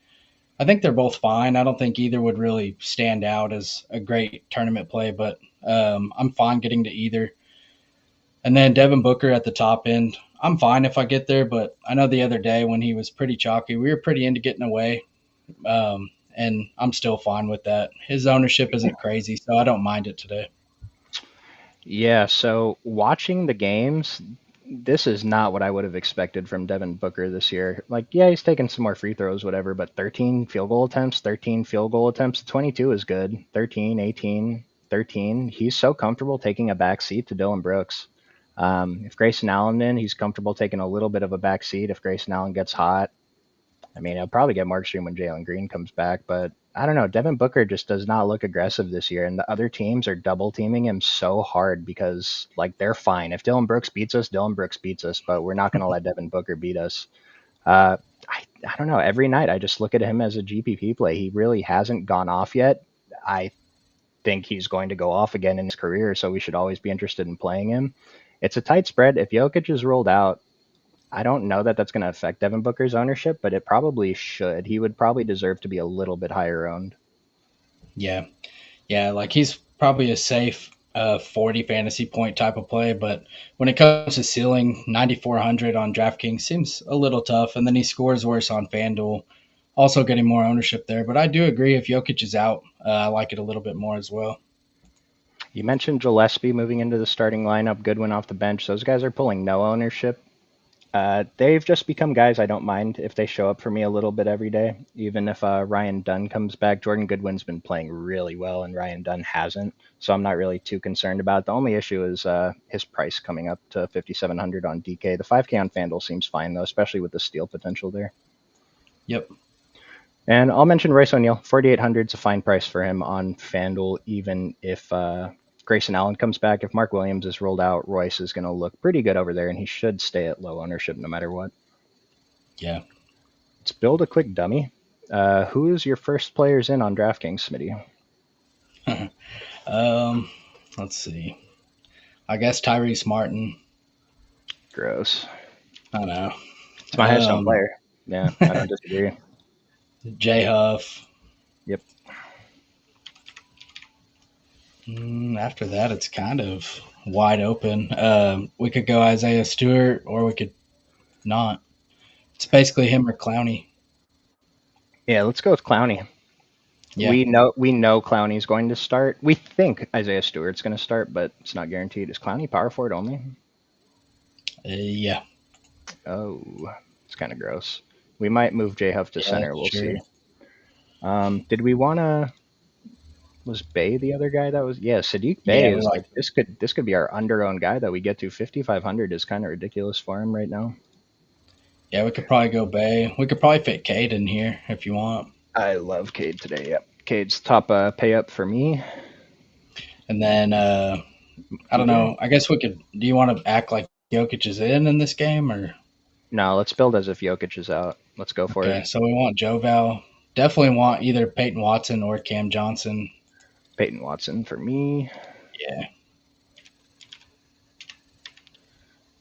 S2: I think they're both fine. I don't think either would really stand out as a great tournament play, but I'm fine getting to either. And then Devin Booker at the top end. I'm fine if I get there, but I know the other day when he was pretty chalky, we were pretty into getting away, and I'm still fine with that. His ownership isn't crazy, so I don't mind it today.
S1: Yeah, so watching the games, this is not what I would have expected from Devin Booker this year. Like, yeah, he's taking some more free throws, whatever, but 13 field goal attempts, 13 field goal attempts, 22 is good. 13, 18, 13. He's so comfortable taking a back seat to Dylan Brooks. If Grayson Allen in, he's comfortable taking a little bit of a back seat if Grayson Allen gets hot. I mean, he'll probably get more extreme when Jalen Green comes back, but I don't know. Devin Booker just does not look aggressive this year, and the other teams are double teaming him so hard because, like, they're fine. If Dylan Brooks beats us, Dylan Brooks beats us, but we're not going to let Devin Booker beat us. Uh, I don't know. Every night I just look at him as a GPP play. He really hasn't gone off yet. I think he's going to go off again in his career, so we should always be interested in playing him. It's a tight spread. If Jokic is rolled out, I don't know that that's going to affect Devin Booker's ownership, but it probably should. He would probably deserve to be a little bit higher owned.
S2: Yeah, yeah, like he's probably a safe 40 fantasy point type of play, but when it comes to ceiling, 9,400 on DraftKings seems a little tough, and then he scores worse on FanDuel, also getting more ownership there. But I do agree if Jokic is out, I like it a little bit more as well.
S1: You mentioned Gillespie moving into the starting lineup, Goodwin off the bench. Those guys are pulling no ownership. They've just become guys I don't mind if they show up for me a little bit every day. Even if Ryan Dunn comes back, Jordan Goodwin's been playing really well, and Ryan Dunn hasn't. So I'm not really too concerned about it. The only issue is his price coming up to 5,700 on DK. The 5K on FanDuel seems fine though, especially with the steal potential there.
S2: Yep.
S1: And I'll mention Royce O'Neal. 4,800 is a fine price for him on FanDuel, even if Grayson Allen comes back. If Mark Williams is rolled out, Royce is going to look pretty good over there, and he should stay at low ownership no matter what.
S2: Yeah.
S1: Let's build a quick dummy. Who is your first players in on DraftKings, Smitty?
S2: Let's see. I guess Tyrese Martin.
S1: Gross.
S2: I know.
S1: It's my highest owned player. Yeah, I don't disagree.
S2: J Huff.
S1: Yep.
S2: After that, it's kind of wide open. We could go Isaiah Stewart, or we could not. It's basically him or Clowney.
S1: Yeah, let's go with Clowney.
S2: Yeah.
S1: We know Clowney's going to start. We think Isaiah Stewart's going to start, but it's not guaranteed. Is Clowney power forward only?
S2: Yeah.
S1: Oh, it's kind of gross. We might move J Huff to center. We'll see. Did we want to? Was Bay the other guy that was? Yeah, Sadiq Bay is like this could be our under-owned guy that we get to. 5,500 is kind of ridiculous for him right now.
S2: Yeah, we could probably go Bay. We could probably fit Cade in here if you want.
S1: I love Cade today. Yep, Cade's top pay up for me.
S2: And then I don't know. I guess we could. Do you want to act like Jokic is in this game, or
S1: no? Let's build as if Jokic is out. Let's go for it.
S2: So we want Joval. Definitely want either Peyton Watson or Cam Johnson.
S1: Peyton Watson for me.
S2: Yeah.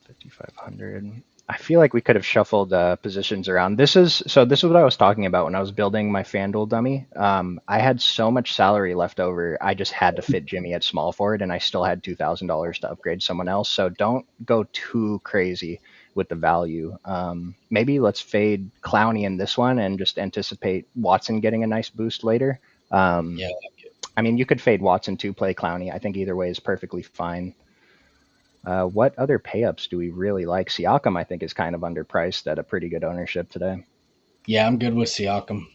S1: 5,500. I feel like we could have shuffled positions around. This is what I was talking about when I was building my FanDuel dummy. I had so much salary left over. I just had to fit Jimmy at small forward, and I still had $2,000 to upgrade someone else. So don't go too crazy with the value. Maybe let's fade Clowney in this one and just anticipate Watson getting a nice boost later.
S2: Yeah.
S1: I mean, you could fade Watson to play Clowney. I think either way is perfectly fine. What other pay-ups do we really like? Siakam, I think, is kind of underpriced at a pretty good ownership today.
S2: Yeah, I'm good with Siakam.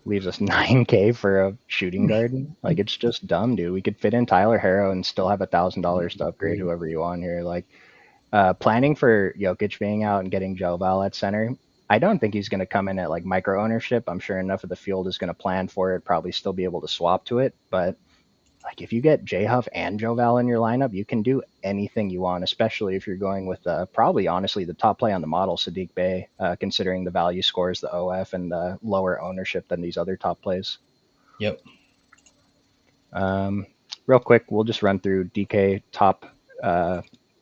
S1: Leaves us 9K for a shooting guard. Like, it's just dumb, dude. We could fit in Tyler Herro and still have $1,000 to upgrade whoever you want here. Like, planning for Jokic being out and getting Joval at center, I don't think he's going to come in at, like, micro ownership. I'm sure enough of the field is going to plan for it, probably still be able to swap to it. But like if you get J Huff and Joval in your lineup, you can do anything you want, especially if you're going with probably honestly the top play on the model, Sadiq Bey, considering the value scores, the OF, and the lower ownership than these other top plays.
S2: Yep.
S1: Real quick, we'll just run through DK top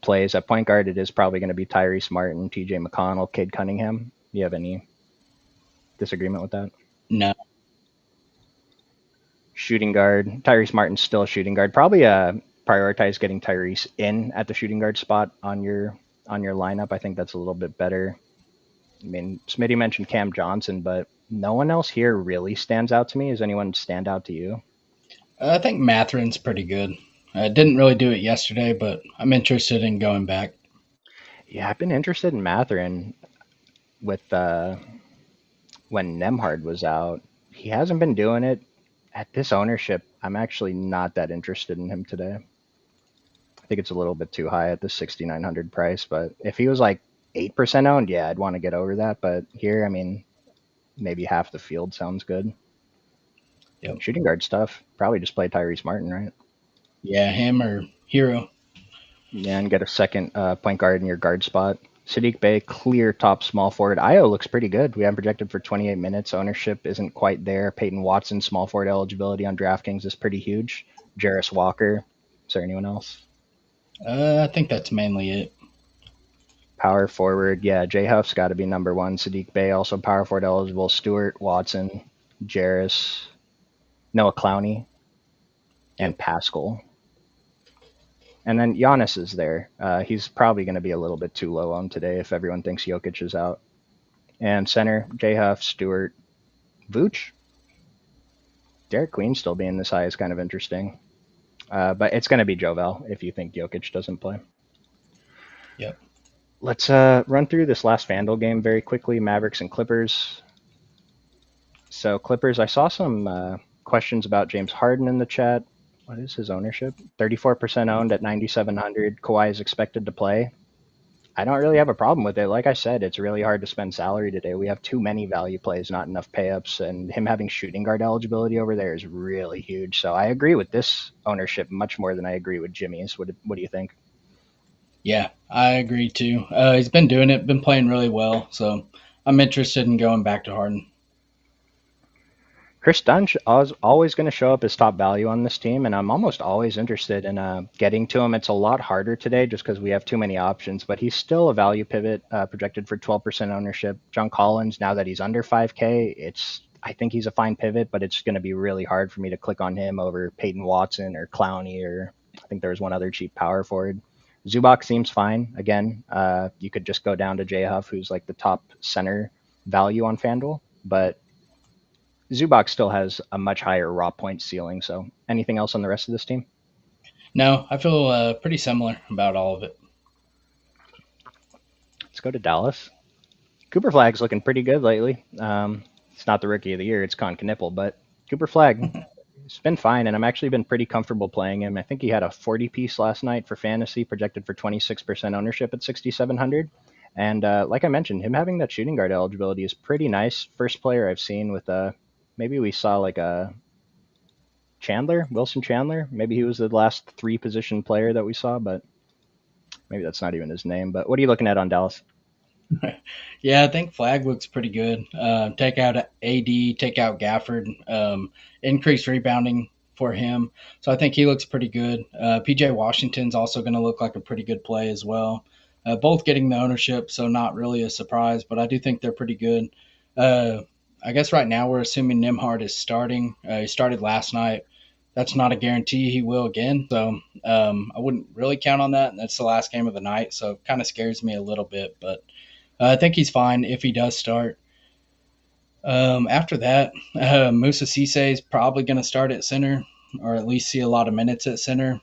S1: plays. At point guard, it is probably going to be Tyrese Martin, TJ McConnell, Cade Cunningham. Do you have any disagreement with that?
S2: No.
S1: Shooting guard, Tyrese Martin's still a shooting guard. Probably prioritize getting Tyrese in at the shooting guard spot on your lineup. I think that's a little bit better. I mean, Smitty mentioned Cam Johnson, but no one else here really stands out to me. Does anyone stand out to you?
S2: I think Matherin's pretty good. I didn't really do it yesterday, but I'm interested in going back.
S1: Yeah, I've been interested in Matherin with when Nemhard was out. He hasn't been doing it. At this ownership, I'm actually not that interested in him today. I think it's a little bit too high at the 6,900 price, but if he was like 8% owned, yeah, I'd want to get over that. But here, I mean, maybe half the field sounds good.
S2: Yep.
S1: Shooting guard stuff. Probably just play Tyrese Martin, right?
S2: Yeah, him or Hero.
S1: Yeah, and get a second point guard in your guard spot. Sadiq Bey, clear top small forward. Io looks pretty good. We have him projected for 28 minutes. Ownership isn't quite there. Peyton Watson, small forward eligibility on DraftKings is pretty huge. Jarris Walker. Is there anyone else?
S2: I think that's mainly it.
S1: Power forward. Yeah, J Huff's got to be number one. Sadiq Bey, also power forward eligible. Stewart, Watson, Jarris, Noah Clowney, and
S2: Yep.
S1: Pascal. And then Giannis is there. He's probably going to be a little bit too low on today if everyone thinks Jokic is out. And center, J Huff, Stewart, Vooch. Derek Queen still being this high is kind of interesting. But it's going to be Jovel if you think Jokic doesn't play.
S2: Yep.
S1: Let's run through this last FanDuel game very quickly. Mavericks and Clippers. So Clippers, I saw some questions about James Harden in the chat. What is his ownership? 34% owned at 9,700. Kawhi is expected to play. I don't really have a problem with it. Like I said, it's really hard to spend salary today. We have too many value plays, not enough payups, and him having shooting guard eligibility over there is really huge. So I agree with this ownership much more than I agree with Jimmy's. What do you think?
S2: Yeah, I agree too. He's been doing it, been playing really well. So I'm interested in going back to Harden.
S1: Chris Dunn is always going to show up as top value on this team, and I'm almost always interested in getting to him. It's a lot harder today just because we have too many options, but he's still a value pivot projected for 12% ownership. John Collins, now that he's under 5K, I think he's a fine pivot, but it's going to be really hard for me to click on him over Peyton Watson or Clowney, or I think there was one other cheap power forward. Zubac seems fine. Again, you could just go down to J Huff, who's like the top center value on FanDuel, but Zubac still has a much higher raw point ceiling. So, anything else on the rest of this team?
S2: No, I feel pretty similar about all of it.
S1: Let's go to Dallas. Cooper Flag's looking pretty good lately. It's not the rookie of the year, it's Con Knipple, but Cooper Flag, it's been fine, and I'm actually been pretty comfortable playing him. I think he had a 40 piece last night for fantasy, projected for 26% ownership at 6,700. And like I mentioned, him having that shooting guard eligibility is pretty nice. First player I've seen with maybe we saw like a Wilson Chandler. Maybe he was the last three position player that we saw, but maybe that's not even his name. But what are you looking at on Dallas?
S2: Yeah, I think Flag looks pretty good. Take out AD, take out Gafford, increased rebounding for him. So I think he looks pretty good. PJ Washington's also going to look like a pretty good play as well. Both getting the ownership, so not really a surprise, but I do think they're pretty good. I guess right now we're assuming Nimhard is starting. He started last night. That's not a guarantee he will again. So I wouldn't really count on that. That's the last game of the night, so it kind of scares me a little bit, but I think he's fine if he does start. After that, Musa Cisse is probably going to start at center, or at least see a lot of minutes at center.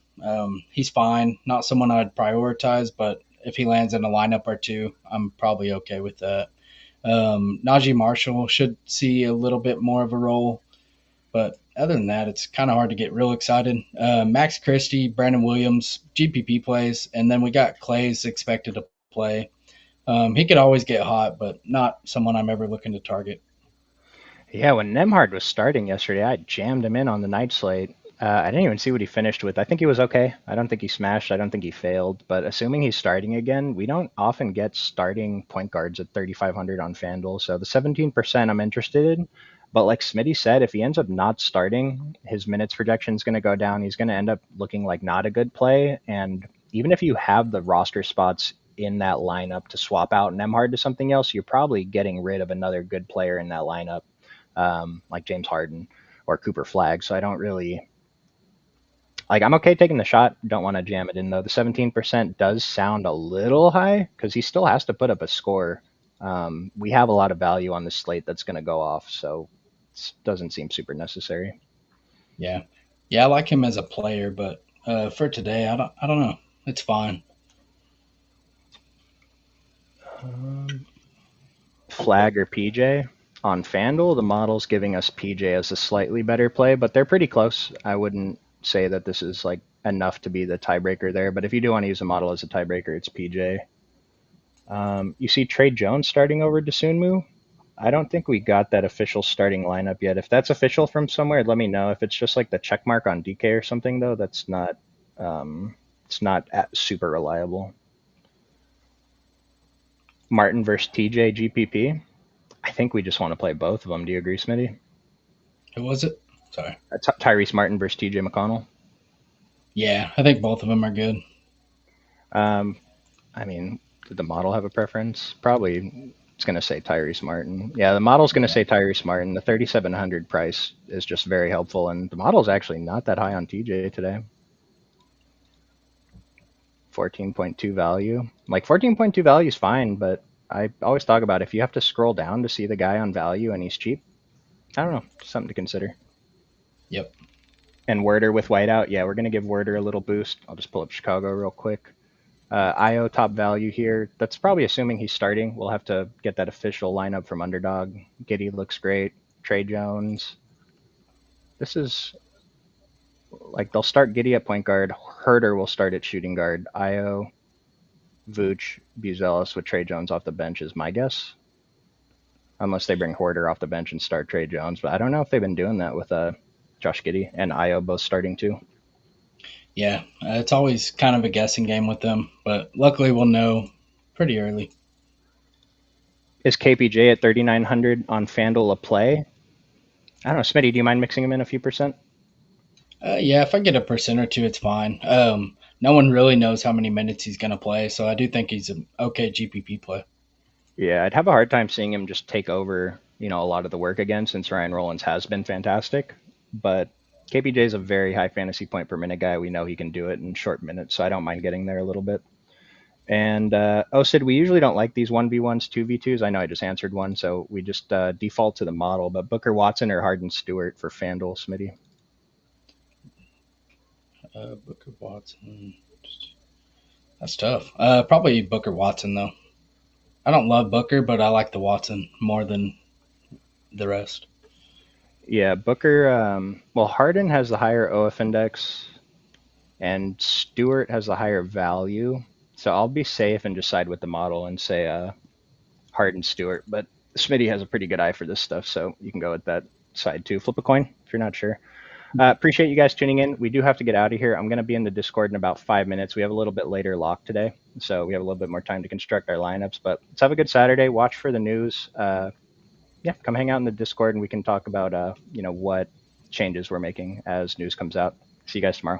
S2: He's fine. Not someone I'd prioritize, but if he lands in a lineup or two, I'm probably okay with that. Najee Marshall should see a little bit more of a role, but other than that, it's kind of hard to get real excited. Max Christie, Brandon Williams, GPP plays, and then we got Clay's expected to play. He could always get hot, but not someone I'm ever looking to target.
S1: Yeah, when Nemhard was starting yesterday, I jammed him in on the night slate. I didn't even see what he finished with. I think he was okay. I don't think he smashed. I don't think he failed. But assuming he's starting again, we don't often get starting point guards at 3,500 on FanDuel. So the 17% I'm interested in. But like Smitty said, if he ends up not starting, his minutes projection is going to go down. He's going to end up looking like not a good play. And even if you have the roster spots in that lineup to swap out Nemhard to something else, you're probably getting rid of another good player in that lineup, like James Harden or Cooper Flag. So I don't really like. I'm okay taking the shot. Don't want to jam it in though. The 17% does sound a little high because he still has to put up a score. We have a lot of value on the slate that's going to go off, so it doesn't seem super necessary.
S2: Yeah, yeah, I like him as a player, but for today, I don't know. It's fine.
S1: Flag or PJ on FanDuel, the model's giving us PJ as a slightly better play, but they're pretty close. I wouldn't say that this is like enough to be the tiebreaker there, but if you do want to use a model as a tiebreaker, it's PJ. You see Trey Jones starting over Desunmu. I don't think we got that official starting lineup yet. If that's official from somewhere, let me know. If it's just like the check mark on DK or something, though, that's not. It's not super reliable. Martin versus TJ GPP. I think we just want to play both of them. Do you agree, Smitty?
S2: Who was it? Sorry.
S1: Tyrese Martin versus TJ McConnell.
S2: Yeah, I think both of them are good.
S1: Um, I mean, did the model have a preference? Probably it's going to say Tyrese Martin. Yeah, the model's going to
S2: Yeah.
S1: say Tyrese Martin. The 3,700 price is just very helpful, and the model's actually not that high on TJ today. 14.2 value. Like 14.2 value is fine, but I always talk about if you have to scroll down to see the guy on value and he's cheap, I don't know, something to consider.
S2: Yep.
S1: And Werder with whiteout, yeah, we're going to give Werder a little boost. I'll just pull up Chicago real quick. IO top value here. That's probably assuming he's starting. We'll have to get that official lineup from Underdog. Giddy looks great. Trey Jones. This is like they'll start Giddy at point guard. Herder will start at shooting guard. IO, Vooch, Buzelis with Trey Jones off the bench is my guess. Unless they bring Hoarder off the bench and start Trey Jones. But I don't know if they've been doing that with Josh Giddy and IO both starting too.
S2: Yeah, it's always kind of a guessing game with them, but luckily we'll know pretty early.
S1: Is KPJ at 3,900 on FanDuel a play? I don't know, Smitty, do you mind mixing him in a few percent?
S2: Yeah, if I get a percent or two, it's fine. No one really knows how many minutes he's going to play, so I do think he's an okay GPP play.
S1: Yeah, I'd have a hard time seeing him just take over, a lot of the work again since Ryan Rollins has been fantastic. But KPJ is a very high fantasy point per minute guy. We know he can do it in short minutes, so I don't mind getting there a little bit. And Sid, we usually don't like these 1v1s, 2v2s. I know I just answered one, so we just default to the model. But Booker Watson or Harden Stewart for FanDuel, Smitty?
S2: Booker Watson. That's tough. Probably Booker Watson, though. I don't love Booker, but I like the Watson more than the rest.
S1: Yeah, Booker. Well, Harden has the higher OF index, and Stewart has the higher value. So I'll be safe and just side with the model and say Harden Stewart. But Smitty has a pretty good eye for this stuff, so you can go with that side too. Flip a coin if you're not sure. Appreciate you guys tuning in. We do have to get out of here. I'm going to be in the Discord in about 5 minutes. We have a little bit later lock today, so we have a little bit more time to construct our lineups. But let's have a good Saturday. Watch for the news. Yeah, come hang out in the Discord and we can talk about what changes we're making as news comes out. See you guys tomorrow.